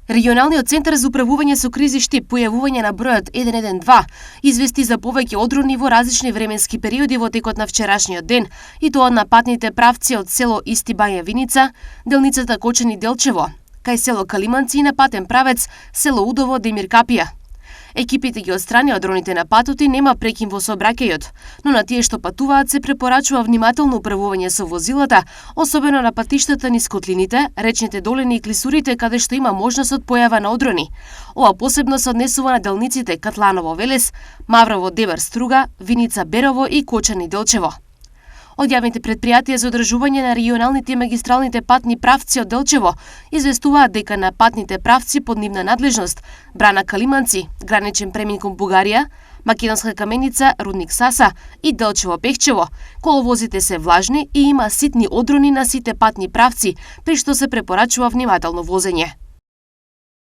Регионалниот центар за управување со кризи штип појавување на бројот 112 извести за повеќе одрони во различни временски периоди во текот на вчерашниот ден, и тоа на патните правци од село Исти Бања Виница, делницата Кочани Делчево, кај село Калиманци и на патен правец село Удово Демир Капија. Екипите ги отстранија дроните на патот и нема прекин во сообраќајот, но на тие што патуваат се препорачува внимателно управување со возилата, особено на патиштата низ котлините, речните долини и клисурите каде што има можност од појава на одрони. Ова посебно се однесува на делниците Катланово Велес, Маврово Дебар Струга, Виница Берово и Кочани Делчево. Од јавните предпријатија за одржување на регионалните и магистралните патни правци од Делчево известуваат дека на патните правци под нивна надлежност Брана Калиманци, граничен премин кон Бугарија, Македонска Каменица, Рудник Саса и Делчево Пехчево, коловозите се влажни и има ситни одрони на сите патни правци, при што се препорачува внимателно возење.